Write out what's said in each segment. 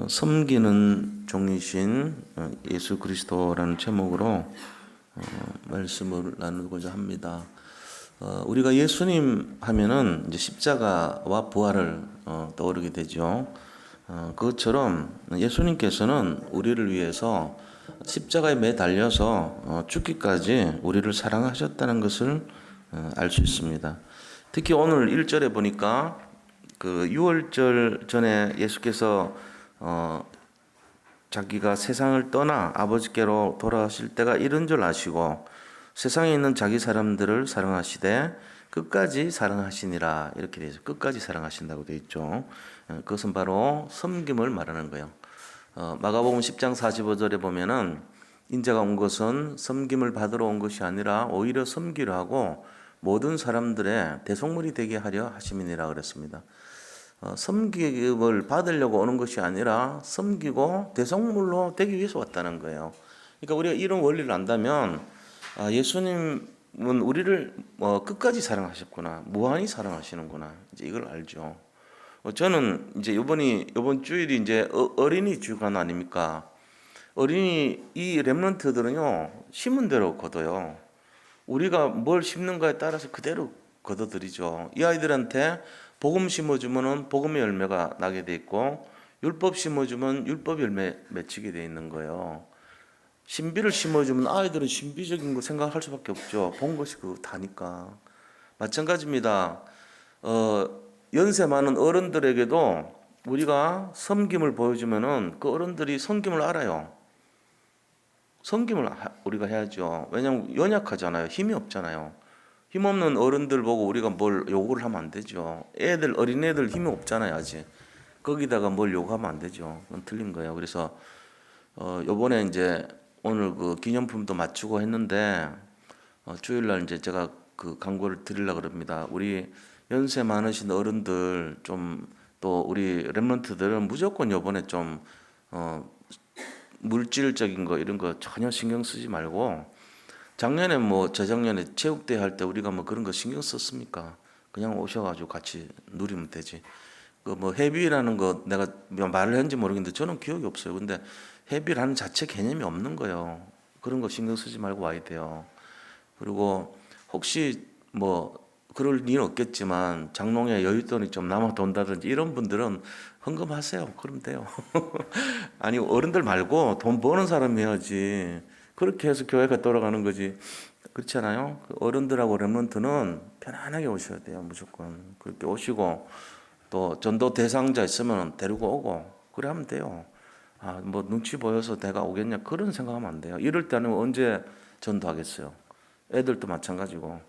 섬기는 종이신 예수 그리스도라는 제목으로 말씀을 나누고자 합니다. 우리가 예수님 하면은 이제 십자가와 부활을 떠오르게 되죠. 그것처럼 예수님께서는 우리를 위해서 십자가에 매달려서 죽기까지 우리를 사랑하셨다는 것을 알 수 있습니다. 특히 오늘 1절에 보니까 그 유월절 전에 예수께서 자기가 세상을 떠나 아버지께로 돌아가실 때가 이른 줄 아시고 세상에 있는 자기 사람들을 사랑하시되 끝까지 사랑하시니라, 이렇게 되어 있어요. 끝까지 사랑하신다고 되어 있죠. 그것은 바로 섬김을 말하는 거예요. 마가복음 10장 45절에 보면은 인자가 온 것은 섬김을 받으러 온 것이 아니라 오히려 섬기려 하고 모든 사람들의 대속물이 되게 하려 하심이니라 그랬습니다. 섬김을 받으려고 오는 것이 아니라 섬기고 대속물로 되기 위해서 왔다는 거예요. 그러니까 우리가 이런 원리를 안다면 예수님은 우리를 끝까지 사랑하셨구나, 무한히 사랑하시는구나, 이제 이걸 알죠. 저는 이제 이번 주일이 이제 어린이 주간 아닙니까? 어린이 이 렘넌트들은요, 심은 대로 거둬요. 우리가 뭘 심는가에 따라서 그대로 거둬들이죠. 이 아이들한테 복음 심어주면은 복음의 열매가 나게 돼 있고, 율법 심어주면 율법 열매 맺히게 돼 있는 거예요. 신비를 심어주면 아이들은 신비적인 거 생각할 수밖에 없죠. 본 것이 그 다니까. 마찬가지입니다. 연세 많은 어른들에게도 우리가 섬김을 보여주면은 그 어른들이 섬김을 알아요. 섬김을 우리가 해야죠. 왜냐하면 연약하잖아요. 힘이 없잖아요. 힘없는 어른들 보고 우리가 뭘 요구를 하면 안 되죠. 어린애들 힘이 없잖아요, 아직. 거기다가 뭘 요구하면 안 되죠. 그건 틀린 거예요. 그래서, 요번에 이제 오늘 그 기념품도 맞추고 했는데, 주일날 이제 제가 그 광고를 드리려고 그럽니다. 우리 연세 많으신 어른들 또 우리 랩런트들은 무조건 요번에 물질적인 거 이런 거 전혀 신경 쓰지 말고, 작년에 재작년에 체육대회 할 때 우리가 그런 거 신경 썼습니까? 그냥 오셔가지고 같이 누리면 되지. 회비라는 거 내가 말을 했는지 모르겠는데 저는 기억이 없어요. 근데 회비라는 자체 개념이 없는 거예요. 그런 거 신경 쓰지 말고 와야 돼요. 그리고 혹시 그럴 일은 없겠지만 장롱에 여윳돈이 좀 남아 돈다든지 이런 분들은 헌금하세요. 그러면 돼요. 아니, 어른들 말고 돈 버는 사람이 해야지. 그렇게 해서 교회가 돌아가는 거지. 그렇지 않아요? 어른들하고 렘넌트는 편안하게 오셔야 돼요. 무조건. 그렇게 오시고 또 전도 대상자 있으면 데리고 오고 그래 하면 돼요. 눈치 보여서 내가 오겠냐 그런 생각하면 안 돼요. 이럴 때는 언제 전도하겠어요? 애들도 마찬가지고.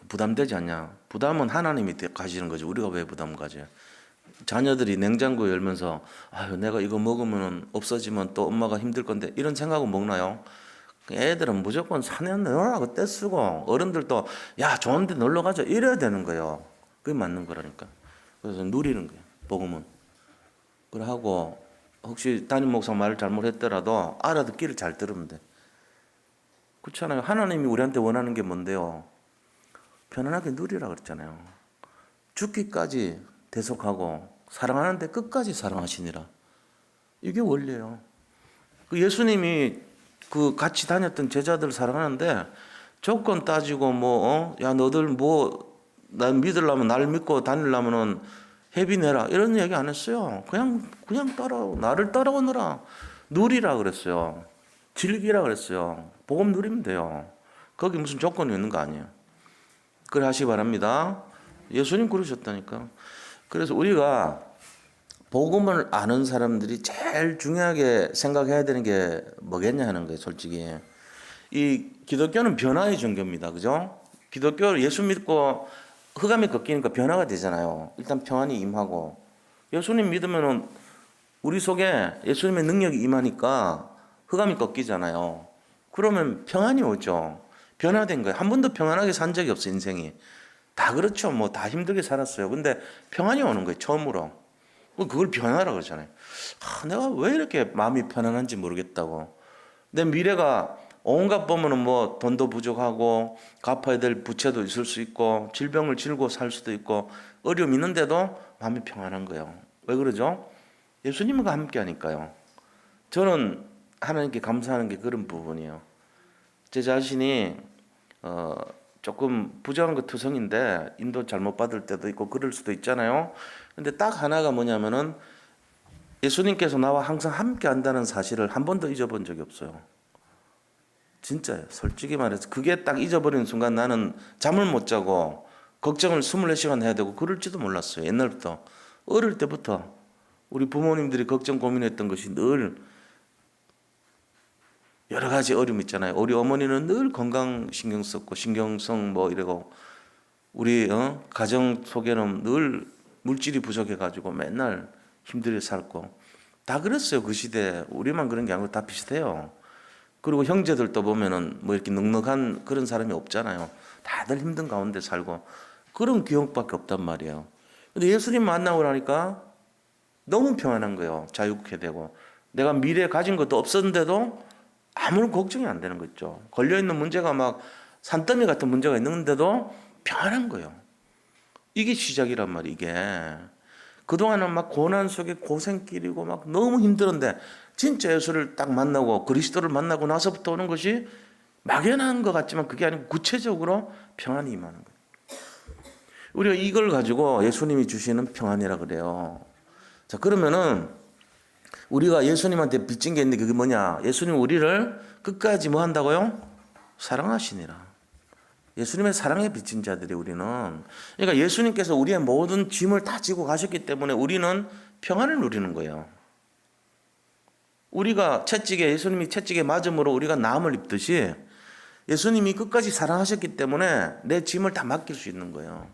부담되지 않냐? 부담은 하나님이 가지는 거지. 우리가 왜 부담 가져요? 자녀들이 냉장고 열면서 내가 이거 먹으면 없어지면 또 엄마가 힘들 건데 이런 생각은 먹나요? 애들은 무조건 산에 넣으라고 떼쓰고, 어른들도 야 좋은데 놀러 가자 이래야 되는 거예요. 그게 맞는 거라니까. 그래서 누리는 거예요, 복음은. 그래 하고 혹시 담임 목사 말을 잘못했더라도 알아듣기를 잘 들으면 돼. 그렇잖아요. 하나님이 우리한테 원하는 게 뭔데요? 편안하게 누리라 그랬잖아요. 죽기까지 대속하고 사랑하는데 끝까지 사랑하시니라. 이게 원리예요. 그 예수님이 그 같이 다녔던 제자들 사랑하는데 조건 따지고 야 너들 날 믿으려면 날 믿고 다니려면은 회비 내라 이런 얘기 안 했어요. 그냥 나를 따라오너라, 누리라 그랬어요. 즐기라 그랬어요. 복음 누리면 돼요. 거기 무슨 조건이 있는 거 아니에요. 그래 하시기 바랍니다. 예수님 그러셨다니까. 그래서 우리가 복음을 아는 사람들이 제일 중요하게 생각해야 되는 게 뭐겠냐 하는 거예요, 솔직히. 이 기독교는 변화의 종교입니다. 그죠? 기독교 예수 믿고 흑암이 꺾이니까 변화가 되잖아요. 일단 평안이 임하고. 예수님 믿으면은 우리 속에 예수님의 능력이 임하니까 흑암이 꺾이잖아요. 그러면 평안이 오죠. 변화된 거예요. 한 번도 평안하게 산 적이 없어요, 인생이. 다 그렇죠. 다 힘들게 살았어요. 근데 평안이 오는 거예요, 처음으로. 그걸 변화라고 그러잖아요. 내가 왜 이렇게 마음이 편안한지 모르겠다고. 내 미래가 온갖 보면은 돈도 부족하고 갚아야 될 부채도 있을 수 있고 질병을 지고 살 수도 있고 어려움이 있는데도 마음이 평안한 거예요. 왜 그러죠? 예수님과 함께 하니까요. 저는 하나님께 감사하는 게 그런 부분이에요. 제 자신이 조금 부정한 거 투성인데 인도 잘못 받을 때도 있고 그럴 수도 있잖아요. 근데 딱 하나가 뭐냐면은 예수님께서 나와 항상 함께 한다는 사실을 한 번도 잊어본 적이 없어요. 진짜요. 솔직히 말해서 그게 딱 잊어버리는 순간 나는 잠을 못 자고 걱정을 24시간 해야 되고 그럴지도 몰랐어요. 옛날부터. 어릴 때부터 우리 부모님들이 걱정 고민했던 것이 늘 여러 가지 어려움 있잖아요. 우리 어머니는 늘 건강 신경 썼고 신경성 뭐 이러고 우리 가정 속에는 늘 물질이 부족해가지고 맨날 힘들게 살고 다 그랬어요. 그 시대에. 우리만 그런 게 아니고 다 비슷해요. 그리고 형제들도 보면은 뭐 이렇게 넉넉한 그런 사람이 없잖아요. 다들 힘든 가운데 살고 그런 기억밖에 없단 말이에요. 근데 예수님 만나고 나니까 너무 평안한 거예요. 자유케 되고 내가 미래에 가진 것도 없었는데도 아무런 걱정이 안 되는 거죠. 걸려있는 문제가 막 산더미 같은 문제가 있는데도 평안한 거예요. 이게 시작이란 말이에요. 이게 그동안은 막 고난 속에 고생길이고 막 너무 힘들었는데 진짜 예수를 딱 만나고 그리스도를 만나고 나서부터 오는 것이 막연한 것 같지만 그게 아니고 구체적으로 평안이 임하는 거예요. 우리가 이걸 가지고 예수님이 주시는 평안이라 그래요. 자, 그러면은 우리가 예수님한테 빚진 게 있는데 그게 뭐냐? 예수님 우리를 끝까지 뭐 한다고요? 사랑하시니라. 예수님의 사랑에 빚진 자들이 우리는. 그러니까 예수님께서 우리의 모든 짐을 다 지고 가셨기 때문에 우리는 평안을 누리는 거예요. 우리가 채찍에 예수님이 채찍에 맞음으로 우리가 나음을 입듯이 예수님이 끝까지 사랑하셨기 때문에 내 짐을 다 맡길 수 있는 거예요.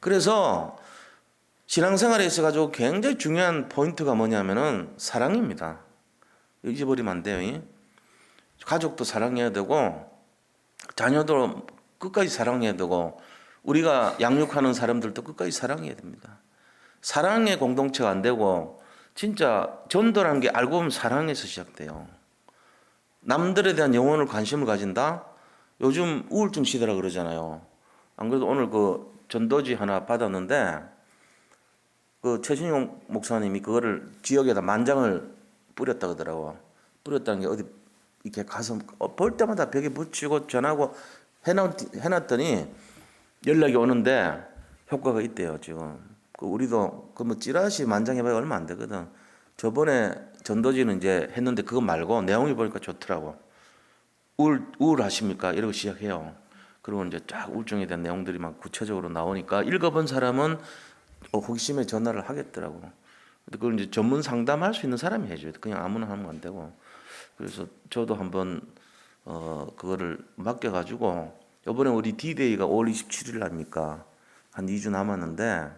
그래서 신앙생활에 있어가지고 굉장히 중요한 포인트가 뭐냐면은 사랑입니다. 잊어버리면 안 돼요. 가족도 사랑해야 되고 자녀도 끝까지 사랑해야 되고 우리가 양육하는 사람들도 끝까지 사랑해야 됩니다. 사랑의 공동체가 안 되고 진짜 전도라는 게 알고 보면 사랑에서 시작돼요. 남들에 대한 영혼을 관심을 가진다? 요즘 우울증 시대라 그러잖아요. 안 그래도 오늘 그 전도지 하나 받았는데 그 최진용 목사님이 그거를 지역에다 만장을 뿌렸다 그러더라고. 뿌렸다는 게 어디 이렇게 가서 볼 때마다 벽에 붙이고 전하고 해놨더니 연락이 오는데 효과가 있대요 지금. 그 우리도 그 뭐 찌라시 만장해봐야 얼마 안 되거든. 저번에 전도지는 이제 했는데 그거 말고 내용이 보니까 좋더라고. 우울하십니까? 이러고 시작해요. 그리고 이제 쫙 우울증에 대한 내용들이 막 구체적으로 나오니까 읽어본 사람은 호기심에 전화를 하겠더라고. 근데 그걸 이제 전문 상담할 수 있는 사람이 해줘야 돼. 그냥 아무나 하면 안 되고. 그래서 저도 한번 그거를 맡겨가지고 이번에 우리 D-Day가 5월 27일 아닙니까? 한 2주 남았는데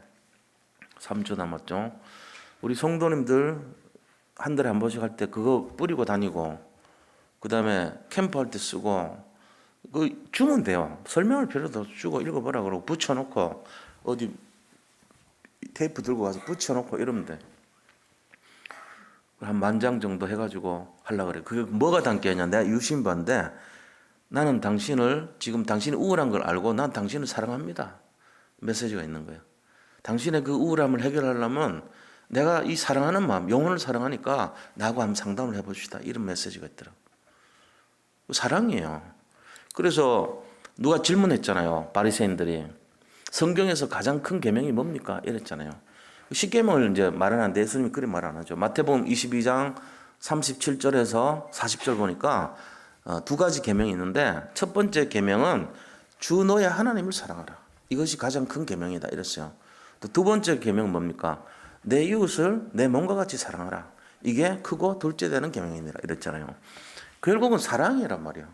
3주 남았죠. 우리 성도님들 한 달에 한 번씩 할 때 그거 뿌리고 다니고 그 다음에 캠프 할 때 쓰고 그 주면 돼요. 설명할 필요도 없이 주고 읽어보라 그러고 붙여놓고 어디 테이프 들고 가서 붙여놓고 이러면 돼. 한 10,000장 정도 해가지고 하려고 그래. 그게 뭐가 담겨있냐? 내가 유심반데 나는 당신을 지금 당신이 우울한 걸 알고 난 당신을 사랑합니다. 메시지가 있는 거예요. 당신의 그 우울함을 해결하려면 내가 이 사랑하는 마음, 영혼을 사랑하니까 나하고 한번 상담을 해봅시다. 이런 메시지가 있더라고요. 사랑이에요. 그래서 누가 질문했잖아요. 바리새인들이 성경에서 가장 큰 계명이 뭡니까? 이랬잖아요. 10계명을 이제 말하는데 예수님이 그리 말 안 하죠. 마태복음 22장 37절에서 40절 보니까 두 가지 계명이 있는데 첫 번째 계명은 주 너의 하나님을 사랑하라. 이것이 가장 큰 계명이다 이랬어요. 또 두 번째 계명은 뭡니까? 내 이웃을 내 몸과 같이 사랑하라. 이게 크고 둘째 되는 계명이니라 이랬잖아요. 결국은 사랑이란 말이에요.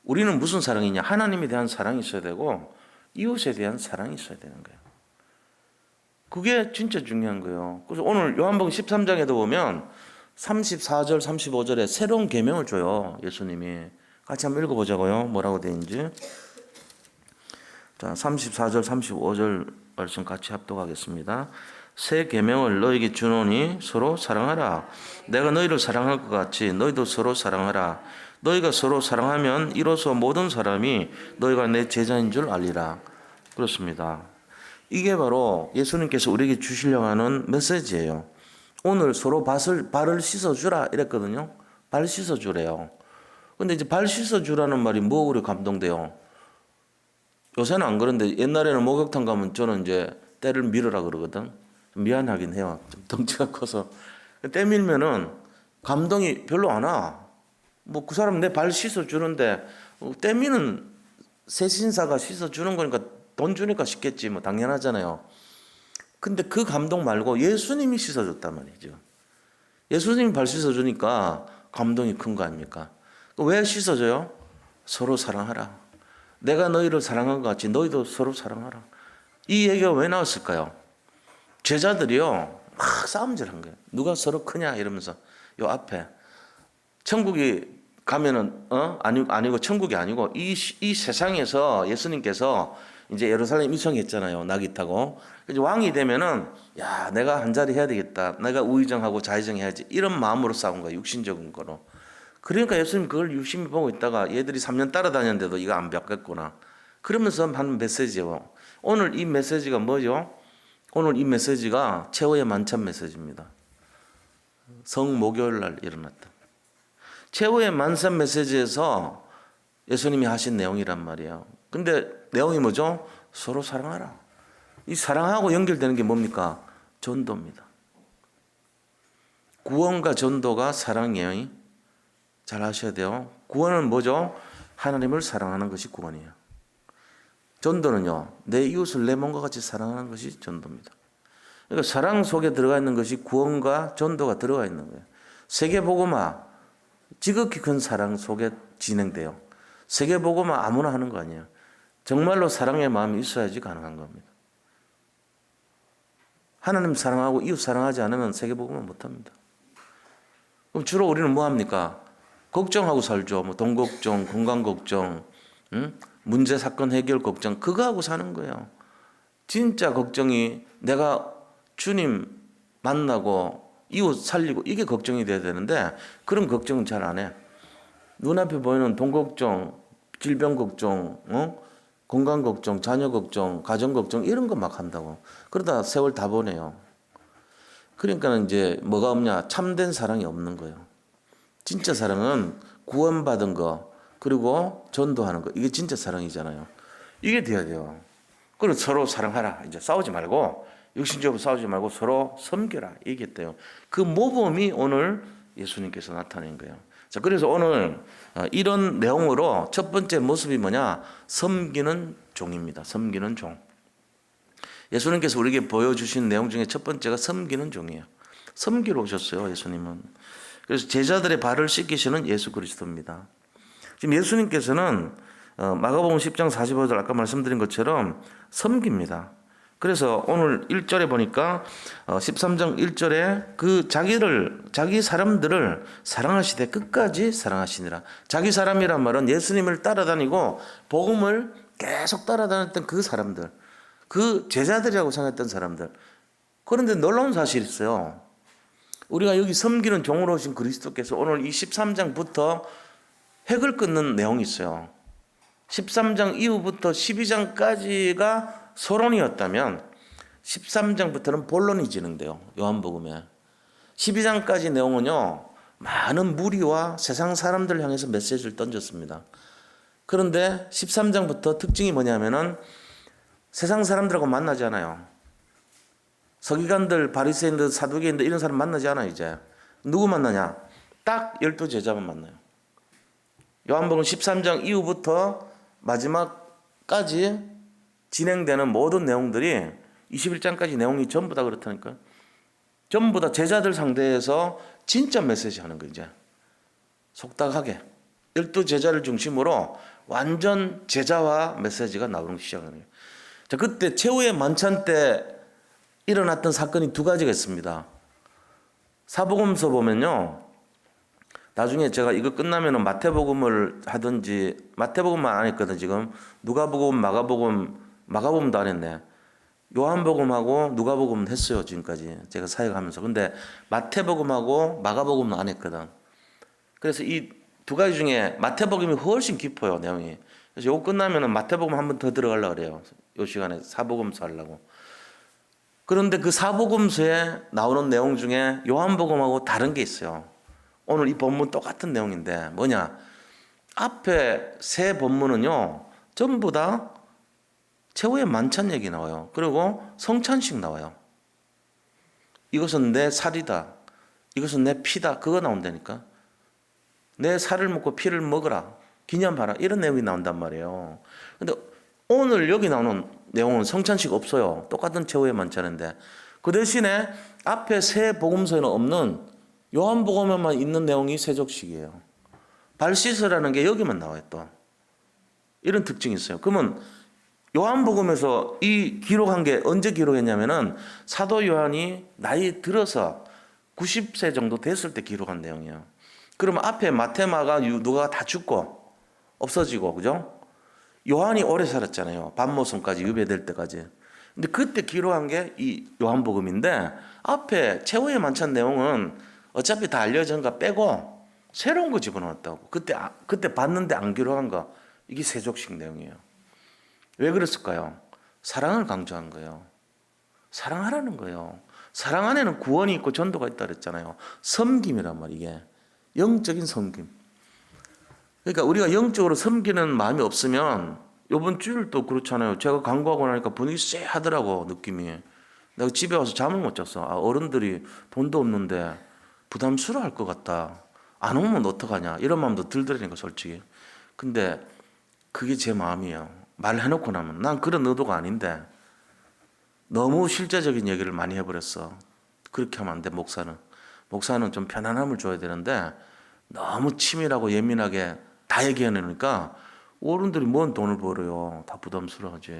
우리는 무슨 사랑이냐? 하나님에 대한 사랑이 있어야 되고 이웃에 대한 사랑이 있어야 되는 거예요. 그게 진짜 중요한 거예요. 그래서 오늘 요한복음 13장에도 보면 34절, 35절에 새로운 계명을 줘요. 예수님이. 같이 한번 읽어보자고요. 뭐라고 되어 있는지. 자, 34절, 35절 말씀 같이 합독하겠습니다. 새 계명을 너에게 주노니 서로 사랑하라. 내가 너희를 사랑할 것 같이 너희도 서로 사랑하라. 너희가 서로 사랑하면 이로써 모든 사람이 너희가 내 제자인 줄 알리라. 그렇습니다. 이게 바로 예수님께서 우리에게 주시려고 하는 메시지예요. 오늘 서로 발을 씻어주라 이랬거든요. 발 씻어주래요. 근데 이제 발 씻어주라는 말이 뭐 그리 감동돼요. 요새는 안 그런데 옛날에는 목욕탕 가면 저는 이제 때를 밀으라 그러거든. 좀 미안하긴 해요. 좀 덩치가 커서. 때 밀면은 감동이 별로 안 와. 뭐 그 사람 내 발 씻어주는데 때 미는 세신사가 씻어주는 거니까 돈 주니까 쉽겠지. 뭐 당연하잖아요. 근데 그 감동 말고 예수님이 씻어줬단 말이죠. 예수님이 발 씻어주니까 감동이 큰 거 아닙니까? 왜 씻어줘요? 서로 사랑하라. 내가 너희를 사랑한 것 같이 너희도 서로 사랑하라. 이 얘기가 왜 나왔을까요? 제자들이요 막 싸움질한 거예요. 누가 서로 크냐 이러면서 요 앞에 천국이 가면은 아니고 천국이 아니고 이 세상에서 예수님께서 이제 예루살렘 입성했잖아요. 나귀 타고. 이제 왕이 되면은 야 내가 한 자리 해야 되겠다. 내가 우의정하고 좌의정해야지. 이런 마음으로 싸운 거예요. 육신적인 거로. 그러니까 예수님 그걸 유심히 보고 있다가 얘들이 3년 따라다녔는데도 이거 안 바뀌었구나. 그러면서 하는 메시지예요. 오늘 이 메시지가 뭐죠? 오늘 이 메시지가 최후의 만찬 메시지입니다. 성목요일 날 일어났다. 최후의 만찬 메시지에서 예수님이 하신 내용이란 말이에요. 근데 내용이 뭐죠? 서로 사랑하라. 이 사랑하고 연결되는 게 뭡니까? 전도입니다. 구원과 전도가 사랑이에요. 잘 아셔야 돼요. 구원은 뭐죠? 하나님을 사랑하는 것이 구원이에요. 전도는요, 내 이웃을 내 몸과 같이 사랑하는 것이 전도입니다. 그러니까 사랑 속에 들어가 있는 것이 구원과 전도가 들어가 있는 거예요. 세계복음화, 지극히 큰 사랑 속에 진행돼요. 세계복음화 아무나 하는 거 아니에요. 정말로 사랑의 마음이 있어야지 가능한 겁니다. 하나님 사랑하고 이웃 사랑하지 않으면 세계복음화 못합니다. 그럼 주로 우리는 뭐 합니까? 걱정하고 살죠. 뭐 돈 걱정, 건강 걱정, 문제 사건 해결 걱정, 그거 하고 사는 거예요. 진짜 걱정이 내가 주님 만나고 이웃 살리고 이게 걱정이 돼야 되는데 그런 걱정은 잘 안 해. 눈앞에 보이는 돈 걱정, 질병 걱정, 건강 걱정, 자녀 걱정, 가정 걱정 이런 거 막 한다고. 그러다 세월 다 보내요. 그러니까 이제 뭐가 없냐? 참된 사랑이 없는 거예요. 진짜 사랑은 구원받은 거 그리고 전도하는 거 이게 진짜 사랑이잖아요. 이게 돼야 돼요. 그리고 서로 사랑하라. 이제 싸우지 말고 육신적으로 싸우지 말고 서로 섬겨라. 이겠대요. 그 모범이 오늘 예수님께서 나타낸 거예요. 자, 그래서 오늘 이런 내용으로 첫 번째 모습이 뭐냐? 섬기는 종입니다. 섬기는 종. 예수님께서 우리에게 보여주신 내용 중에 첫 번째가 섬기는 종이에요. 섬기러 오셨어요, 예수님은. 그래서 제자들의 발을 씻기시는 예수 그리스도입니다. 지금 예수님께서는 마가복음 10장 45절 아까 말씀드린 것처럼 섬깁니다. 그래서 오늘 1절에 보니까 13장 1절에 자기 사람들을 사랑하시되 끝까지 사랑하시니라. 자기 사람이란 말은 예수님을 따라다니고 복음을 계속 따라다녔던 그 사람들, 그 제자들이라고 생각했던 사람들. 그런데 놀라운 사실이 있어요. 우리가 여기 섬기는 종으로 오신 그리스도께서 오늘 이 13장부터 핵을 끊는 내용이 있어요. 13장 이후부터 12장까지가 서론이었다면 13장부터는 본론이 진행돼요. 요한복음에. 12장까지 내용은요. 많은 무리와 세상 사람들을 향해서 메시지를 던졌습니다. 그런데 13장부터 특징이 뭐냐면은 세상 사람들하고 만나지 않아요. 서기관들, 바리새인들, 사두개인들 이런 사람 만나지 않아요. 이제. 누구 만나냐? 딱 12제자만 만나요. 요한복음 13장 이후부터 마지막까지 진행되는 모든 내용들이 21장까지 내용이 전부 다 그렇다니까요. 전부 다 제자들 상대해서 진짜 메시지 하는 거예요. 이제 속닥하게 12제자를 중심으로 완전 제자화 메시지가 나오기 시작하네요. 자, 그때 최후의 만찬 때 일어났던 사건이 두 가지가 있습니다. 사복음서 보면요. 나중에 제가 이거 끝나면은 마태복음을 하든지 마태복음만 안 했거든 지금. 누가복음, 마가복음도 안 했네. 요한복음하고 누가복음은 했어요 지금까지 제가 사역하면서. 근데 마태복음하고 마가복음은 안 했거든. 그래서 이 두 가지 중에 마태복음이 훨씬 깊어요 내용이. 그래서 이거 끝나면은 마태복음 한 번 더 들어가려고 그래요. 이 시간에 사복음서 하려고. 그런데 그 사복음서에 나오는 내용 중에 요한복음하고 다른 게 있어요. 오늘 이 본문 똑같은 내용인데 뭐냐? 앞에 세 본문은요 전부 다 최후의 만찬 얘기 나와요. 그리고 성찬식 나와요. 이것은 내 살이다. 이것은 내 피다. 그거 나온다니까. 내 살을 먹고 피를 먹으라. 기념하라. 이런 내용이 나온단 말이에요. 근데 오늘 여기 나오는 내용은 성찬식 없어요. 똑같은 최후의 만찬인데 그 대신에 앞에 세 복음서에는 없는 요한복음에만 있는 내용이 세족식이에요. 발 씻으라는 게 여기만 나와요. 또 이런 특징이 있어요. 그러면 요한복음에서 이 기록한 게 언제 기록했냐면은 사도 요한이 나이 들어서 90세 정도 됐을 때 기록한 내용이에요. 그러면 앞에 마테마가 누가 다 죽고 없어지고 그죠? 요한이 오래 살았잖아요. 반모성까지 유배될 때까지. 근데 그때 기록한 게 이 요한복음인데 앞에 최후의 만찬 내용은 어차피 다 알려진 거 빼고 새로운 거 집어넣었다고. 그때 봤는데 안 기록한 거 이게 세족식 내용이에요. 왜 그랬을까요? 사랑을 강조한 거예요. 사랑하라는 거예요. 사랑 안에는 구원이 있고 전도가 있다 그랬잖아요. 섬김이란 말이에요. 이게 영적인 섬김. 그러니까 우리가 영적으로 섬기는 마음이 없으면 이번 주일도 그렇잖아요. 제가 광고하고 나니까 분위기 쎄하더라고 느낌이. 내가 집에 와서 잠을 못 잤어. 어른들이 돈도 없는데 부담스러워할 것 같다. 안 오면 어떡하냐 이런 마음도 들더라니까 솔직히. 근데 그게 제 마음이에요. 말해놓고 나면 난 그런 의도가 아닌데 너무 실제적인 얘기를 많이 해버렸어. 그렇게 하면 안 돼. 목사는 좀 편안함을 줘야 되는데 너무 치밀하고 예민하게 다 얘기해내니까 어른들이 뭔 돈을 벌어요. 다 부담스러워하지.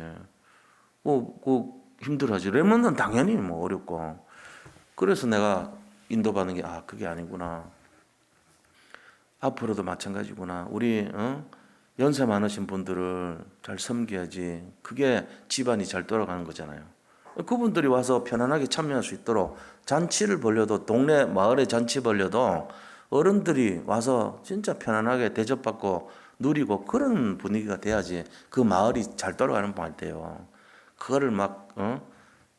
힘들어하지. 렘넌트는 당연히 뭐 어렵고. 그래서 내가 인도받는 게 그게 아니구나. 앞으로도 마찬가지구나. 우리 연세 많으신 분들을 잘 섬겨야지. 그게 집안이 잘 돌아가는 거잖아요. 그분들이 와서 편안하게 참여할 수 있도록 잔치를 벌려도 동네 마을에 잔치 벌려도 어른들이 와서 진짜 편안하게 대접받고 누리고 그런 분위기가 돼야지 그 마을이 잘 돌아가는 것 같아요. 그거를 막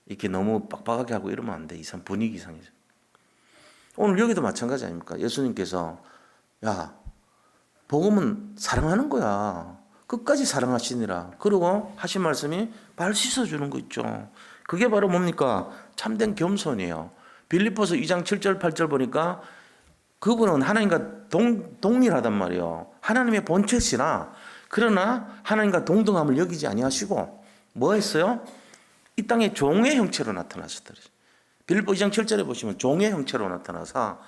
이렇게 너무 빡빡하게 하고 이러면 안 돼. 이상 분위기 이상해져. 오늘 여기도 마찬가지 아닙니까? 예수님께서 야 복음은 사랑하는 거야. 끝까지 사랑하시니라. 그리고 하신 말씀이 발 씻어주는 거 있죠. 그게 바로 뭡니까? 참된 겸손이에요. 빌립보서 2장 7절 8절 보니까 그분은 하나님과 동일하단 말이에요. 하나님의 본체시나 그러나 하나님과 동등함을 여기지 아니하시고 뭐 했어요? 이 땅에 종의 형체로 나타나셨다. 빌립보 2장 7절에 보시면 종의 형체로 나타나서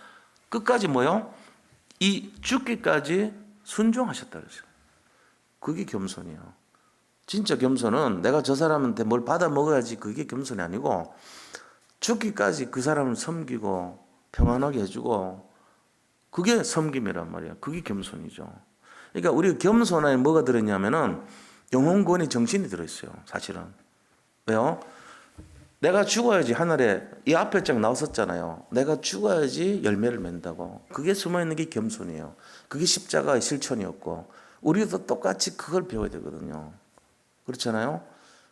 끝까지 뭐요? 이 죽기까지 순종하셨다 그랬어요. 그게 겸손이에요. 진짜 겸손은 내가 저 사람한테 뭘 받아 먹어야지 그게 겸손이 아니고 죽기까지 그 사람을 섬기고 평안하게 해주고 그게 섬김이란 말이에요. 그게 겸손이죠. 그러니까 우리 겸손 안에 뭐가 들었냐면은 영혼권의 정신이 들어있어요. 사실은. 왜요? 내가 죽어야지 하늘에 이 앞에 쫙 나왔었잖아요. 내가 죽어야지 열매를 맺는다고. 그게 숨어있는 게 겸손이에요. 그게 십자가의 실천이었고 우리도 똑같이 그걸 배워야 되거든요. 그렇잖아요.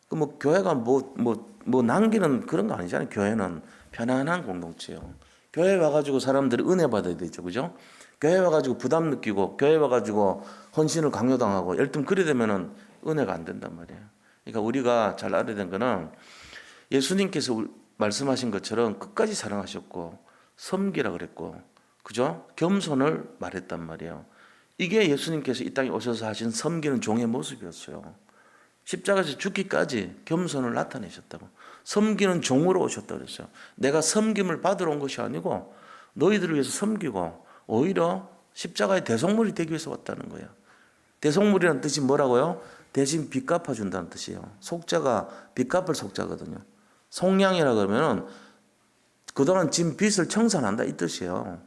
그 뭐 교회가 뭐 남기는 그런 거 아니잖아요. 교회는 편안한 공동체예요. 교회 와가지고 사람들이 은혜 받아야 되죠, 그죠? 교회 와가지고 부담 느끼고 교회 와가지고 헌신을 강요당하고 열등 그래 되면은 은혜가 안 된단 말이에요. 그러니까 우리가 잘 알아야 되는 거는 예수님께서 말씀하신 것처럼 끝까지 사랑하셨고 섬기라 그랬고, 그죠? 겸손을 말했단 말이에요. 이게 예수님께서 이 땅에 오셔서 하신 섬기는 종의 모습이었어요. 십자가에서 죽기까지 겸손을 나타내셨다고. 섬기는 종으로 오셨다고 그랬어요. 내가 섬김을 받으러 온 것이 아니고 너희들을 위해서 섬기고 오히려 십자가의 대속물이 되기 위해서 왔다는 거예요. 대속물이라는 뜻이 뭐라고요? 대신 빚 갚아준다는 뜻이에요. 속자가 빚 갚을 속자거든요. 속량이라 그러면은 그동안 진 빚을 청산한다 이 뜻이에요.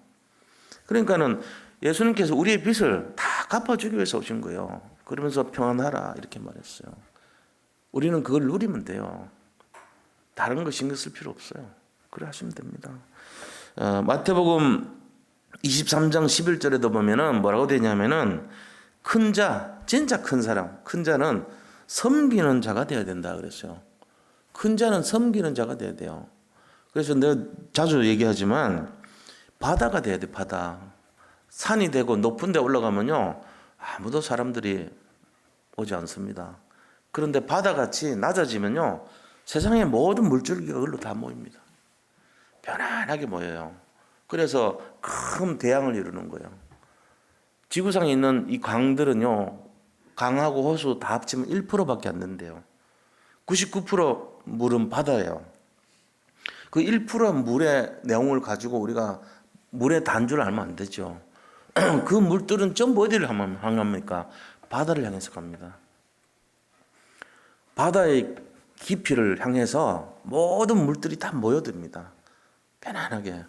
그러니까는 예수님께서 우리의 빚을 다 갚아주기 위해서 오신 거예요. 그러면서 평안하라 이렇게 말했어요. 우리는 그걸 누리면 돼요. 다른 거 신경 쓸 필요 없어요. 그래 하시면 됩니다. 마태복음 23장 11절에도 보면은 뭐라고 되냐면은 큰 자, 진짜 큰 사람, 큰 자는 섬기는 자가 되어야 된다 그랬어요. 큰 자는 섬기는 자가 돼야 돼요. 그래서 내가 자주 얘기하지만 바다가 돼야 돼. 바다. 산이 되고 높은 데 올라가면요 아무도 사람들이 오지 않습니다. 그런데 바다같이 낮아지면요 세상의 모든 물줄기가 그걸로 다 모입니다. 편안하게 모여요. 그래서 큰 대양을 이루는 거예요. 지구상에 있는 이 강들은요 강하고 호수 다 합치면 1%밖에 안 된대요. 99% 물은 바다예요. 그 1% 물의 내용을 가지고 우리가 물의 단주를 알면 안 되죠. 그 물들은 전부 어디를 향합니까? 바다를 향해서 갑니다. 바다의 깊이를 향해서 모든 물들이 다 모여듭니다. 편안하게.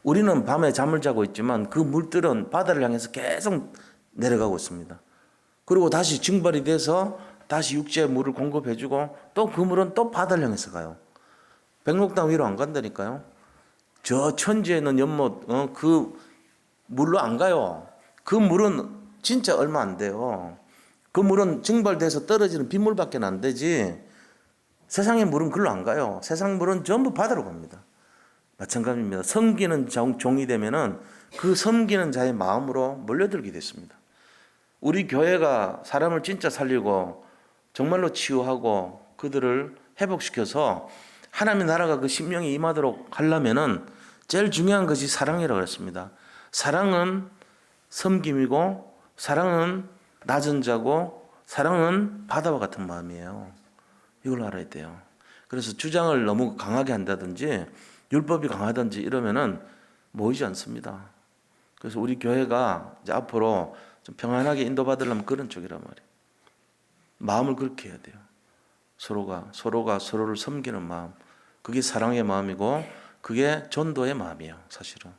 우리는 밤에 잠을 자고 있지만 그 물들은 바다를 향해서 계속 내려가고 있습니다. 그리고 다시 증발이 돼서 다시 육지에 물을 공급해주고 또 그 물은 또 바다를 향해서 가요. 백록당 위로 안 간다니까요. 저 천지에 있는 연못 그 물로 안 가요. 그 물은 진짜 얼마 안 돼요. 그 물은 증발돼서 떨어지는 빗물밖에 안 되지 세상의 물은 글로 안 가요. 세상 물은 전부 바다로 갑니다. 마찬가지입니다. 섬기는 종이 되면은 그 섬기는 자의 마음으로 몰려들게 됐습니다. 우리 교회가 사람을 진짜 살리고 정말로 치유하고 그들을 회복시켜서 하나님의 나라가 그 심령에 임하도록 하려면은 제일 중요한 것이 사랑이라고 했습니다. 사랑은 섬김이고 사랑은 낮은 자고 사랑은 바다와 같은 마음이에요. 이걸 알아야 돼요. 그래서 주장을 너무 강하게 한다든지 율법이 강하든지 이러면은 모이지 않습니다. 그래서 우리 교회가 이제 앞으로 좀 평안하게 인도받으려면 그런 쪽이란 말이에요. 마음을 그렇게 해야 돼요. 서로가 서로를 섬기는 마음. 그게 사랑의 마음이고 그게 전도의 마음이에요. 사실은.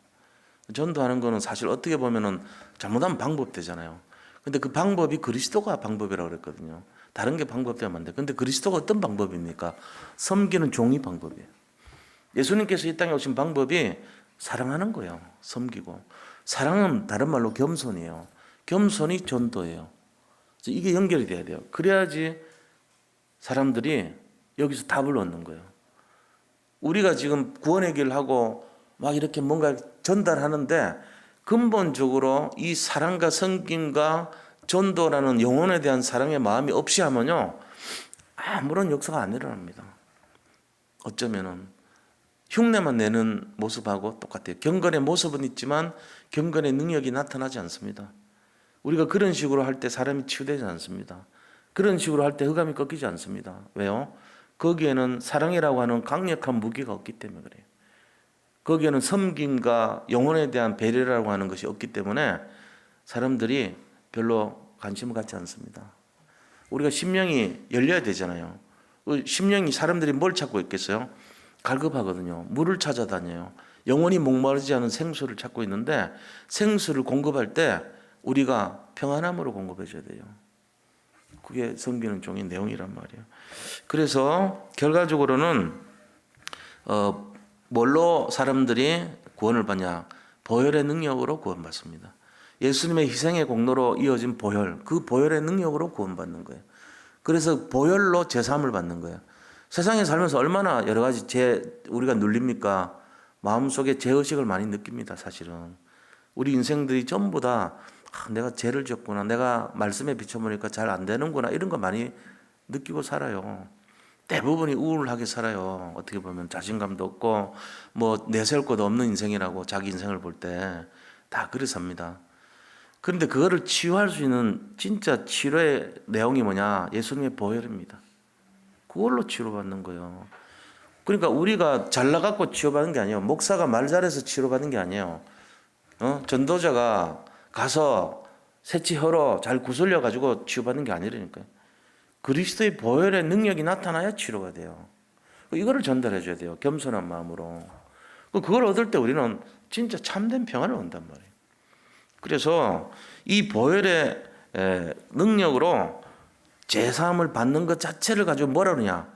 전도하는 거는 사실 어떻게 보면은 잘못하면 방법 되잖아요. 근데 그 방법이 그리스도가 방법이라고 그랬거든요. 다른 게 방법 되면 안 돼. 근데 그리스도가 어떤 방법입니까? 섬기는 종이 방법이에요. 예수님께서 이 땅에 오신 방법이 사랑하는 거예요. 섬기고. 사랑은 다른 말로 겸손이에요. 겸손이 전도예요. 이게 연결이 돼야 돼요. 그래야지 사람들이 여기서 답을 얻는 거예요. 우리가 지금 구원의 길을 하고 막 이렇게 뭔가 전달하는데 근본적으로 이 사랑과 섬김과 전도라는 영혼에 대한 사랑의 마음이 없이 하면요 아무런 역사가 안 일어납니다. 어쩌면은 흉내만 내는 모습하고 똑같아요. 경건의 모습은 있지만 경건의 능력이 나타나지 않습니다. 우리가 그런 식으로 할 때 사람이 치유되지 않습니다. 그런 식으로 할 때 흑암이 꺾이지 않습니다. 왜요? 거기에는 사랑이라고 하는 강력한 무기가 없기 때문에 그래요. 거기에는 섬김과 영혼에 대한 배려라고 하는 것이 없기 때문에 사람들이 별로 관심을 갖지 않습니다. 우리가 심령이 열려야 되잖아요. 심령이 사람들이 뭘 찾고 있겠어요? 갈급하거든요. 물을 찾아다녀요. 영원히 목마르지 않은 생수를 찾고 있는데 생수를 공급할 때 우리가 평안함으로 공급해 줘야 돼요. 그게 섬기는 종의 내용이란 말이에요. 그래서 결과적으로는 뭘로 사람들이 구원을 받냐? 보혈의 능력으로 구원받습니다. 예수님의 희생의 공로로 이어진 보혈, 그 보혈의 능력으로 구원받는 거예요. 그래서 보혈로 제사함을 받는 거예요. 세상에 살면서 얼마나 여러 가지 우리가 눌립니까? 마음속에 죄의식을 많이 느낍니다. 사실은 우리 인생들이 전부 다 내가 죄를 졌구나, 내가 말씀에 비춰보니까 잘 안 되는구나 이런 거 많이 느끼고 살아요. 대부분이 우울하게 살아요. 어떻게 보면 자신감도 없고 뭐 내세울 것도 없는 인생이라고 자기 인생을 볼 때 다 그래 삽니다. 그런데 그거를 치유할 수 있는 진짜 치료의 내용이 뭐냐? 예수님의 보혈입니다. 그걸로 치료받는 거예요. 그러니까 우리가 잘나갖고 치료받는 게 아니에요. 목사가 말 잘해서 치료받는 게 아니에요. 전도자가 가서 새치 혀로 잘 구슬려 가지고 치유받는 게 아니라니까요. 그리스도의 보혈의 능력이 나타나야 치료가 돼요. 이거를 전달해 줘야 돼요. 겸손한 마음으로. 그걸 얻을 때 우리는 진짜 참된 평안을 얻는단 말이에요. 그래서 이 보혈의 능력으로 제사함을 받는 것 자체를 가지고 뭐라 그러냐?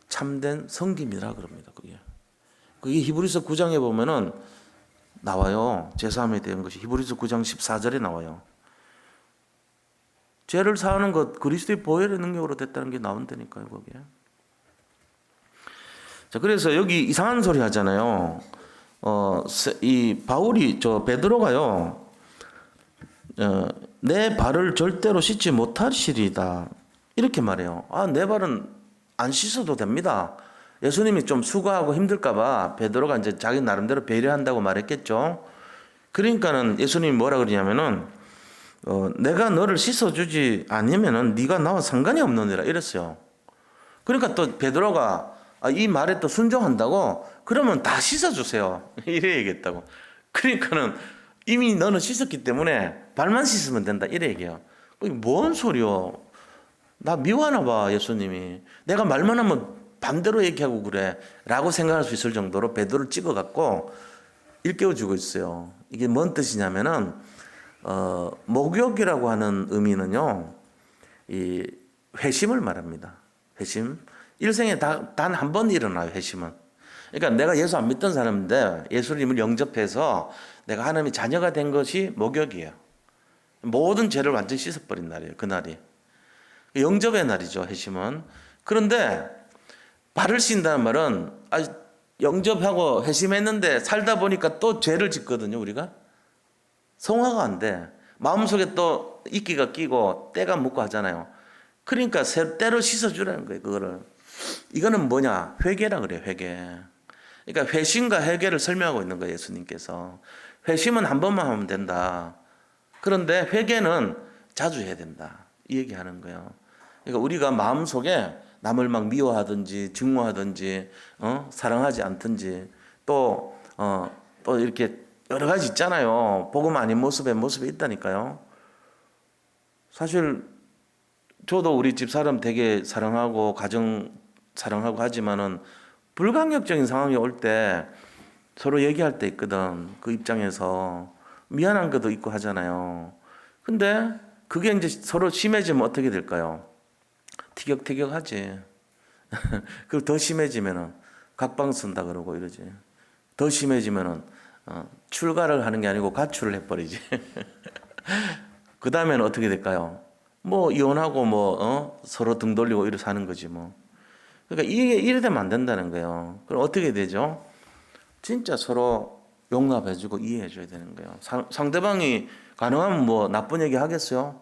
참된 섬김이라 그럽니다. 그게 히브리서 9장에 보면은 나와요. 제사함에 대한 것이 히브리서 9장 14절에 나와요. 죄를 사하는 것 그리스도의 보혈의 능력으로 됐다는 게 나온다니까요. 거기에. 자, 그래서 여기 이상한 소리 하잖아요. 이 바울이 베드로가요. 내 발을 절대로 씻지 못하시리다. 이렇게 말해요. 내 발은 안 씻어도 됩니다. 예수님이 좀 수고하고 힘들까봐 베드로가 이제 자기 나름대로 배려한다고 말했겠죠. 그러니까는 예수님이 뭐라 그러냐면은, 내가 너를 씻어주지 않으면은 네가 나와 상관이 없느니라 이랬어요. 그러니까 또 베드로가 이 말에 또 순종한다고 그러면 다 씻어주세요. 이래 얘기했다고. 그러니까는 이미 너는 씻었기 때문에 발만 씻으면 된다. 이래 얘기해요. 뭔 소리요? 나 미워하나 봐, 예수님이. 내가 말만 하면 반대로 얘기하고 그래. 라고 생각할 수 있을 정도로 베드로를 찍어갖고 일깨워주고 있어요. 이게 뭔 뜻이냐면은, 목욕이라고 하는 의미는요, 이 회심을 말합니다. 회심. 일생에 단 한 번 일어나요, 회심은. 그러니까 내가 예수 안 믿던 사람인데 예수님을 영접해서 내가 하나님의 자녀가 된 것이 목욕이에요. 모든 죄를 완전히 씻어버린 날이에요, 그날이. 영접의 날이죠, 회심은. 그런데 발을 씻는다는 말은 영접하고 회심했는데 살다 보니까 또 죄를 짓거든요, 우리가. 성화가 안 돼. 마음속에 또 이끼가 끼고 때가 묻고 하잖아요. 그러니까 때로 씻어주라는 거예요, 그거를. 이거는 뭐냐? 회개라 그래요, 회개. 그러니까 회심과 회개를 설명하고 있는 거예요, 예수님께서. 회심은 한 번만 하면 된다. 그런데 회개는 자주 해야 된다. 이 얘기하는 거예요. 그러니까 우리가 마음속에 남을 막 미워하든지 증오하든지 사랑하지 않든지 또 이렇게 여러 가지 있잖아요. 복음 아닌 모습이 있다니까요. 사실 저도 우리 집사람 되게 사랑하고 가정 사랑하고 하지만은 불강력적인 상황이 올 때 서로 얘기할 때 있거든. 그 입장에서 미안한 것도 있고 하잖아요. 근데 그게 이제 서로 심해지면 어떻게 될까요? 티격태격하지. 그리고 더 심해지면은 각방 쓴다 그러고 이러지. 더 심해지면은 출가를 하는 게 아니고 가출을 해버리지. 그 다음에는 어떻게 될까요? 뭐 이혼하고 서로 등 돌리고 이래 사는 거지 뭐. 그러니까 이래 되면 안 된다는 거예요. 그럼 어떻게 되죠? 진짜 서로 용납해주고 이해해줘야 되는 거예요. 상대방이 가능하면 나쁜 얘기 하겠어요?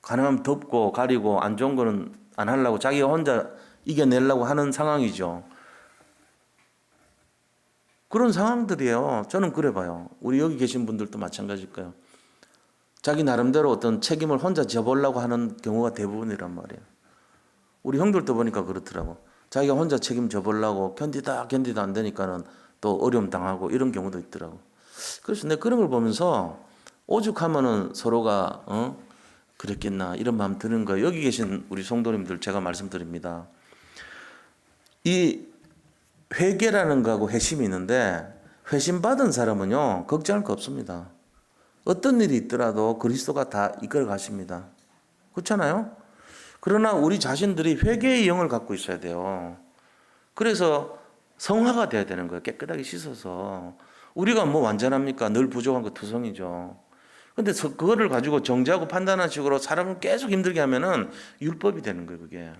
가능하면 덮고 가리고 안 좋은 거는 안 하려고 자기가 혼자 이겨내려고 하는 상황이죠. 그런 상황들이에요. 저는 그래 봐요. 우리 여기 계신 분들도 마찬가지일 거예요. 자기 나름대로 어떤 책임을 혼자 져보려고 하는 경우가 대부분이란 말이에요. 우리 형들도 보니까 그렇더라고. 자기가 혼자 책임져보려고 견디다 안 되니까는 또 어려움 당하고 이런 경우도 있더라고. 그래서 내가 그런 걸 보면서 오죽하면은 서로가 그랬겠나 이런 마음 드는 거예요. 여기 계신 우리 성도님들 제가 말씀드립니다. 이 회개라는 거하고 회심이 있는데 회심 받은 사람은요 걱정할 거 없습니다. 어떤 일이 있더라도 그리스도가 다 이끌어 가십니다. 그렇잖아요? 그러나 우리 자신들이 회개의 영을 갖고 있어야 돼요. 그래서 성화가 돼야 되는 거예요. 깨끗하게 씻어서. 우리가 뭐 완전합니까? 늘 부족한 거 투성이죠. 근데 그거를 가지고 정죄하고 판단하는 식으로 사람을 계속 힘들게 하면은 율법이 되는 거예요, 그게.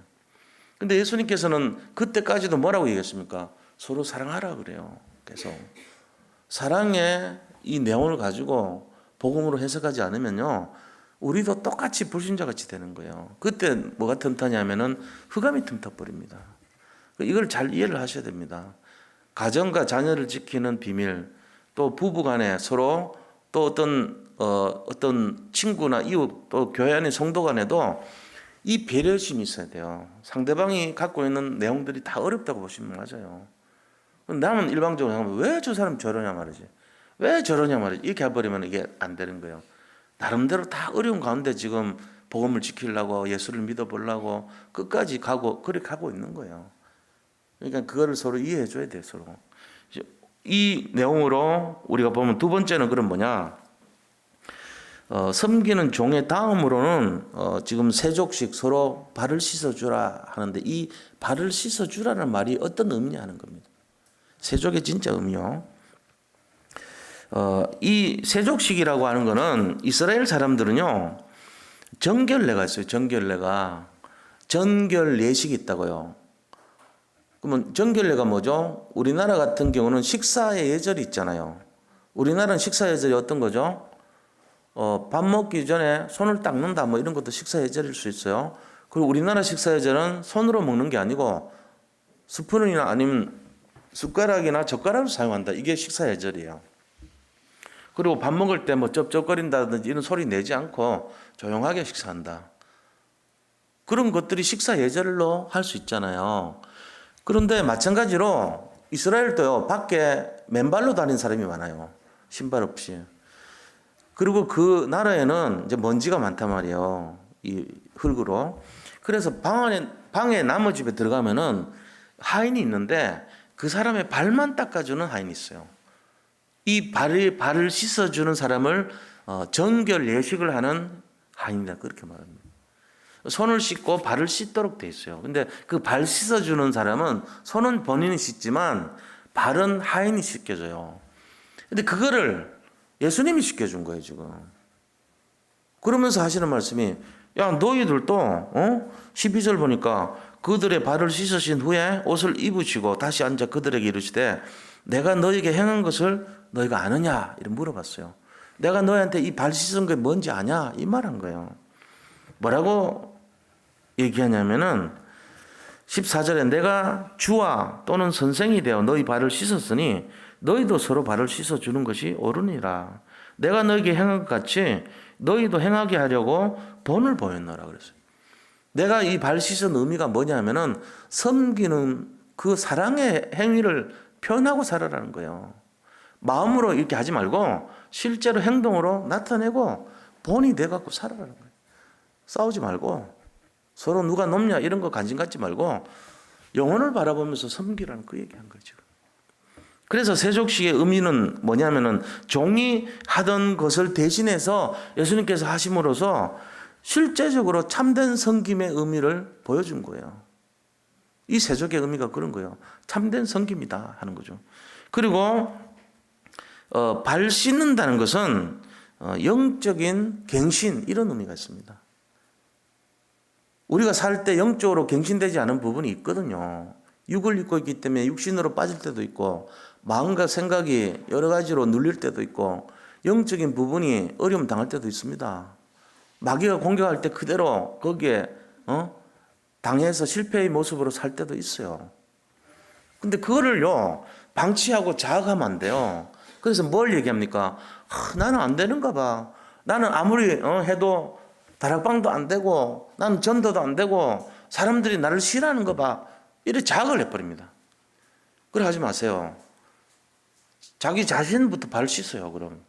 근데 예수님께서는 그때까지도 뭐라고 얘기했습니까? 서로 사랑하라 그래요. 계속. 사랑의 이 내용을 가지고 복음으로 해석하지 않으면요. 우리도 똑같이 불신자같이 되는 거예요. 그때 뭐가 틈타냐면은 흑암이 틈타버립니다. 이걸 잘 이해를 하셔야 됩니다. 가정과 자녀를 지키는 비밀, 또 부부 간에 서로 또 어떤 친구나 이웃 또 교회 안의 성도 간에도 이 배려심이 있어야 돼요. 상대방이 갖고 있는 내용들이 다 어렵다고 보시면 맞아요. 나는 일방적으로 하면 왜 저 사람 저러냐 말이지. 왜 저러냐 말이지. 이렇게 해버리면 이게 안 되는 거예요. 나름대로 다 어려운 가운데 지금 복음을 지키려고 예수를 믿어보려고 끝까지 그렇게 가고 있는 거예요. 그러니까 그거를 서로 이해해 줘야 돼요, 서로. 이 내용으로 우리가 보면 두 번째는 그럼 뭐냐? 섬기는 종의 다음으로는 지금 세족씩 서로 발을 씻어주라 하는데 이 발을 씻어주라는 말이 어떤 의미냐 하는 겁니다. 세족의 진짜 의미요. 이 세족식이라고 하는 거는 이스라엘 사람들은요 정결례가 있어요. 정결례가 전결 예식이 있다고요. 그러면 정결례가 뭐죠? 우리나라 같은 경우는 식사의 예절이 있잖아요. 우리나라는 식사 예절이 어떤 거죠? 밥 먹기 전에 손을 닦는다 뭐 이런 것도 식사 예절일 수 있어요. 그리고 우리나라 식사 예절은 손으로 먹는 게 아니고 스푼이나 아니면 숟가락이나 젓가락을 사용한다. 이게 식사 예절이에요. 그리고 밥 먹을 때 뭐 쩝쩝거린다든지 이런 소리 내지 않고 조용하게 식사한다. 그런 것들이 식사 예절로 할 수 있잖아요. 그런데 마찬가지로 이스라엘도요, 밖에 맨발로 다니는 사람이 많아요. 신발 없이. 그리고 그 나라에는 이제 먼지가 많단 말이에요. 이 흙으로. 그래서 방에 남의 집에 들어가면은 하인이 있는데 그 사람의 발만 닦아주는 하인이 있어요. 이 발을 씻어주는 사람을 정결 예식을 하는 하인이다. 그렇게 말합니다. 손을 씻고 발을 씻도록 돼 있어요. 근데 그 발 씻어주는 사람은 손은 본인이 씻지만 발은 하인이 씻겨줘요. 근데 그거를 예수님이 씻겨준 거예요, 지금. 그러면서 하시는 말씀이, 야, 너희들도, 12절 보니까 그들의 발을 씻으신 후에 옷을 입으시고 다시 앉아 그들에게 이르시되 내가 너희에게 행한 것을 너희가 아느냐? 이렇게 물어봤어요. 내가 너희한테 이 발 씻은 게 뭔지 아냐? 이 말 한 거예요. 뭐라고 얘기하냐면은 14절에 내가 주와 또는 선생이 되어 너희 발을 씻었으니 너희도 서로 발을 씻어주는 것이 옳으니라. 내가 너희에게 행한 것 같이 너희도 행하게 하려고 본을 보였노라 그랬어요. 내가 이 발 씻은 의미가 뭐냐면은 섬기는 그 사랑의 행위를 표현하고 살아라는 거예요. 마음으로 이렇게 하지 말고 실제로 행동으로 나타내고 본이 돼갖고 살아라는 거예요. 싸우지 말고 서로 누가 높냐 이런 거 관심 갖지 말고 영혼을 바라보면서 섬기라는 그 얘기한 거죠. 그래서 세족식의 의미는 뭐냐면은 종이 하던 것을 대신해서 예수님께서 하심으로써 실제적으로 참된 섬김의 의미를 보여준 거예요. 이 세족의 의미가 그런 거예요. 참된 섬김이다 하는 거죠. 그리고 발 씻는다는 것은 영적인 갱신 이런 의미가 있습니다. 우리가 살 때 영적으로 갱신되지 않은 부분이 있거든요. 육을 입고 있기 때문에 육신으로 빠질 때도 있고 마음과 생각이 여러 가지로 눌릴 때도 있고 영적인 부분이 어려움 당할 때도 있습니다. 마귀가 공격할 때 그대로 거기에 당해서 실패의 모습으로 살 때도 있어요. 근데 그거를요 방치하고 자학하면 안 돼요. 그래서 뭘 얘기합니까? 나는 안 되는가 봐. 나는 아무리 해도 다락방도 안 되고 나는 전도도 안 되고 사람들이 나를 싫어하는 거 봐. 이렇게 자학을 해버립니다. 그래 하지 마세요. 자기 자신부터 발 씻어요. 그럼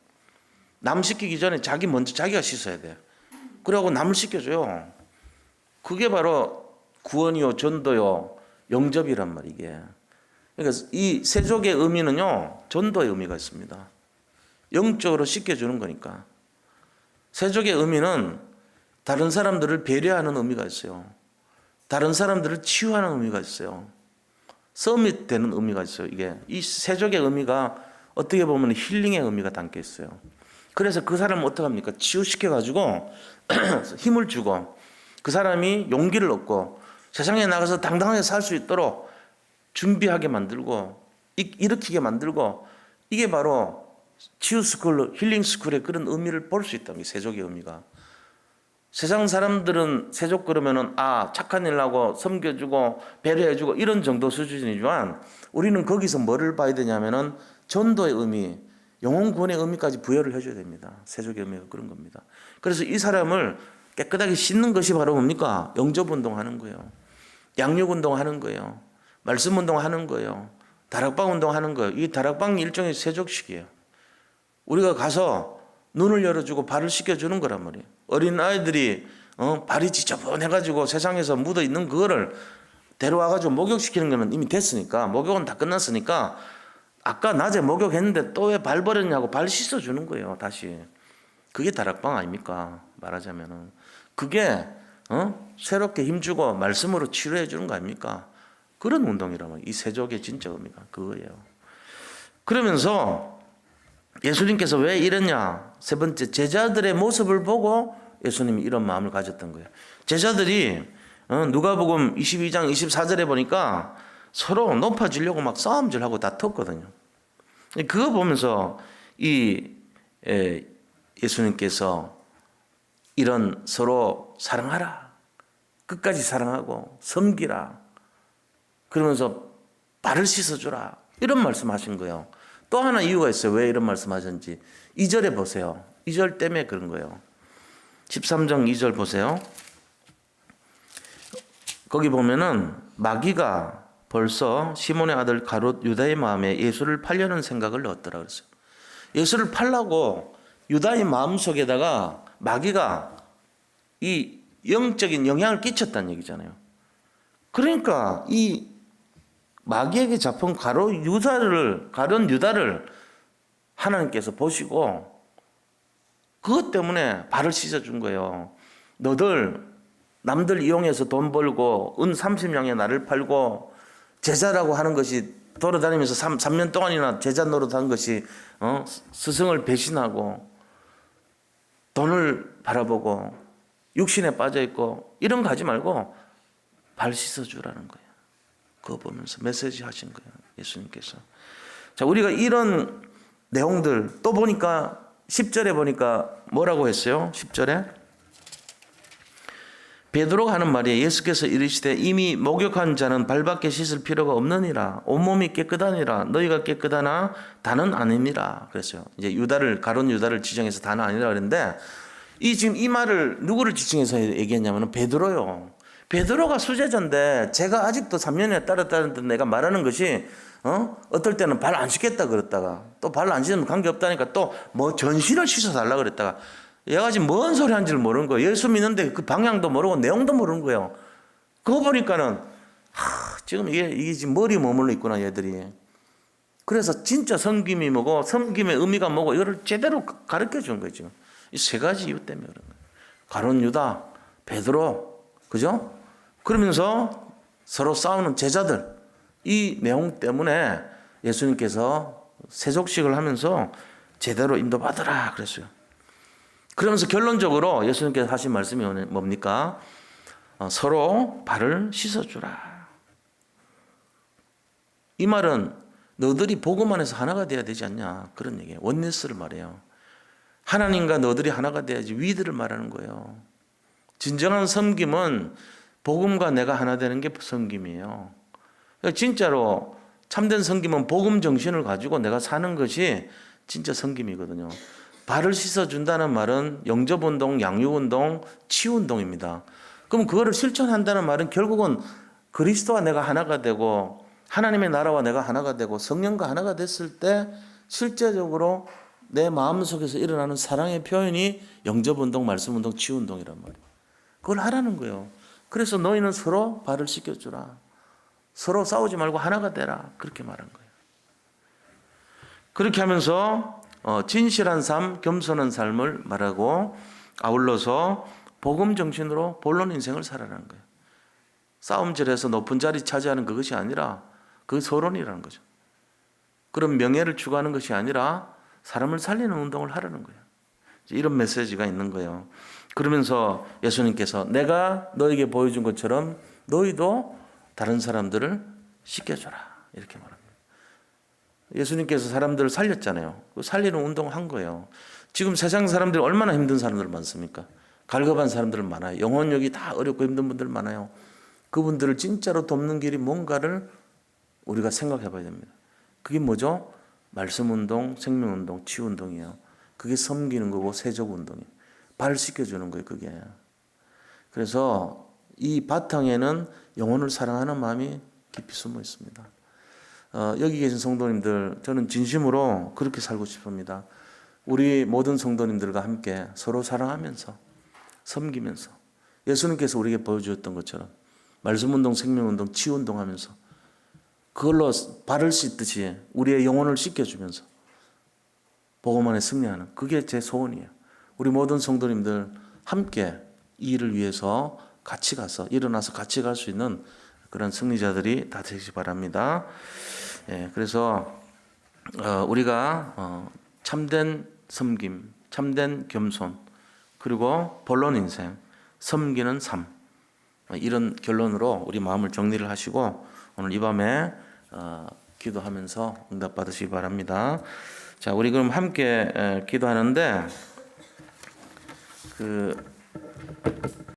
남 씻기기 전에 먼저 자기가 씻어야 돼. 그러고 남을 씻겨줘요. 그게 바로 구원이요 전도요 영접이란 말이게. 그러니까 이 세족의 의미는요 전도의 의미가 있습니다. 영적으로 씻겨주는 거니까. 세족의 의미는 다른 사람들을 배려하는 의미가 있어요. 다른 사람들을 치유하는 의미가 있어요. 서밋되는 의미가 있어요. 이게 이 세족의 의미가 어떻게 보면 힐링의 의미가 담겨 있어요. 그래서 그 사람을 어떻게 합니까? 치유시켜가지고 힘을 주고 그 사람이 용기를 얻고 세상에 나가서 당당하게 살 수 있도록 준비하게 만들고 일으키게 만들고 이게 바로 치유 스쿨, 힐링 스쿨의 그런 의미를 볼 수 있다는 게 세족의 의미가. 세상 사람들은 세족 그러면은 착한 일 하고 섬겨주고 배려해주고 이런 정도 수준이지만 우리는 거기서 뭐를 봐야 되냐면은 전도의 의미, 영혼 구원의 의미까지 부여를 해줘야 됩니다. 세족의 의미가 그런 겁니다. 그래서 이 사람을 깨끗하게 씻는 것이 바로 뭡니까? 영접 운동하는 거예요. 양육 운동하는 거예요. 말씀 운동하는 거예요. 다락방 운동하는 거예요. 이 다락방이 일종의 세족식이에요. 우리가 가서 눈을 열어주고 발을 씻겨주는 거란 말이에요. 어린 아이들이 발이 지저분해가지고 세상에서 묻어 있는 그거를 데려와가지고 목욕시키는 거는 이미 됐으니까 목욕은 다 끝났으니까 아까 낮에 목욕했는데 또 왜 발 버렸냐고 발 씻어주는 거예요. 다시. 그게 다락방 아닙니까? 말하자면은 그게 새롭게 힘주고 말씀으로 치료해 주는 거 아닙니까? 그런 운동이라면 이 세족의 진짜 의미가 그거예요. 그러면서 예수님께서 왜 이랬냐? 세 번째, 제자들의 모습을 보고 예수님이 이런 마음을 가졌던 거예요. 제자들이 누가복음 22장 24절에 보니까 서로 높아지려고 막 싸움질하고 다퉜거든요. 그거 보면서 예수님께서 이런 서로 사랑하라, 끝까지 사랑하고 섬기라, 그러면서 발을 씻어주라, 이런 말씀하신 거예요. 또 하나 이유가 있어요. 왜 이런 말씀하셨는지 2절에 보세요. 2절 때문에 그런 거예요. 13장 2절 보세요. 거기 보면은 마귀가 벌써 시몬의 아들 가롯 유다의 마음에 예수를 팔려는 생각을 넣었더라 그랬어요. 예수를 팔라고 유다의 마음속에다가 마귀가 이 영적인 영향을 끼쳤다는 얘기잖아요. 그러니까 이 마귀에게 잡힌 가롯 유다를 하나님께서 보시고 그것 때문에 발을 씻어준 거예요. 너들 남들 이용해서 돈 벌고 은 30냥에 나를 팔고 제자라고 하는 것이 돌아다니면서 3년 동안이나 제자 노릇한 것이 스승을 배신하고 돈을 바라보고 육신에 빠져있고 이런 거 하지 말고 발 씻어주라는 거예요. 그거 보면서 메시지 하신 거예요. 예수님께서. 자, 우리가 이런 내용들 또 보니까 10절에 보니까 뭐라고 했어요? 10절에 베드로가 하는 말이 예수께서 이르시되 이미 목욕한 자는 발밖에 씻을 필요가 없느니라. 온몸이 깨끗하니라. 너희가 깨끗하나 다는 아니니라. 그랬어요. 이제 가룟 유다를 지정해서 다는 아니라 그랬는데 지금 이 말을 누구를 지칭해서 얘기했냐면 베드로요. 베드로가 수제자인데 제가 아직도 3년에 따랐다는 내가 말하는 것이 어떨 때는 발 안 씻겠다 그랬다가 또 발 안 씻으면 관계없다니까 또 뭐 전신을 씻어달라 그랬다가 얘가 지금 뭔 소리 하는지를 모르는 거예요. 예수 믿는데 그 방향도 모르고 내용도 모르는 거예요. 그거 보니까는 지금 이게 지금 머리에 머물러 있구나 얘들이. 그래서 진짜 섬김이 뭐고 섬김의 의미가 뭐고 이거를 제대로 가르쳐 준 거죠. 이 세 가지 이유 때문에 그런 거예요. 가룟 유다, 베드로, 그죠? 그러면서 서로 싸우는 제자들, 이 내용 때문에 예수님께서 세족식을 하면서 제대로 인도받으라 그랬어요. 그러면서 결론적으로 예수님께서 하신 말씀이 뭡니까? 서로 발을 씻어주라. 이 말은 너들이 복음 안에서 하나가 돼야 되지 않냐 그런 얘기예요. 원네스를 말해요. 하나님과 너들이 하나가 돼야지 위드를 말하는 거예요. 진정한 섬김은 복음과 내가 하나 되는 게 섬김이에요. 진짜로 참된 섬김은 복음 정신을 가지고 내가 사는 것이 진짜 섬김이거든요. 발을 씻어준다는 말은 영접운동, 양육운동, 치유운동입니다. 그럼 그거를 실천한다는 말은 결국은 그리스도와 내가 하나가 되고 하나님의 나라와 내가 하나가 되고 성령과 하나가 됐을 때 실제적으로 내 마음속에서 일어나는 사랑의 표현이 영접운동, 말씀운동, 치유운동이란 말이에요. 그걸 하라는 거예요. 그래서 너희는 서로 발을 씻겨주라. 서로 싸우지 말고 하나가 되라. 그렇게 말한 거예요. 그렇게 하면서 진실한 삶, 겸손한 삶을 말하고 아울러서 복음 정신으로 본론 인생을 살아라는 거예요. 싸움질해서 높은 자리 차지하는 그것이 아니라 그 서론이라는 거죠. 그런 명예를 추구하는 것이 아니라 사람을 살리는 운동을 하라는 거예요. 이런 메시지가 있는 거예요. 그러면서 예수님께서 내가 너에게 보여준 것처럼 너희도 다른 사람들을 씻겨줘라. 이렇게 말합니다. 예수님께서 사람들을 살렸잖아요. 살리는 운동을 한 거예요. 지금 세상 사람들이 얼마나 힘든 사람들 많습니까? 갈급한 사람들 많아요. 영혼력이 다 어렵고 힘든 분들 많아요. 그분들을 진짜로 돕는 길이 뭔가를 우리가 생각해 봐야 됩니다. 그게 뭐죠? 말씀운동, 생명운동, 치유운동이에요. 그게 섬기는 거고 세족운동이에요. 발 씻겨주는 거예요. 그게. 그래서 이 바탕에는 영혼을 사랑하는 마음이 깊이 숨어 있습니다. 여기 계신 성도님들, 저는 진심으로 그렇게 살고 싶습니다. 우리 모든 성도님들과 함께 서로 사랑하면서 섬기면서 예수님께서 우리에게 보여주었던 것처럼 말씀운동, 생명운동, 치유운동 하면서 그걸로 발을 씻듯이 우리의 영혼을 씻겨주면서 복음 안에 승리하는, 그게 제 소원이에요. 우리 모든 성도님들 함께 이 일을 위해서 같이 가서 일어나서 같이 갈 수 있는 그런 승리자들이 다 되시기 바랍니다. 그래서 우리가 참된 섬김, 참된 겸손, 그리고 본론 인생, 섬기는 삶, 이런 결론으로 우리 마음을 정리를 하시고 오늘 이 밤에 기도하면서 응답 받으시기 바랍니다. 자, 우리 그럼 함께 기도하는데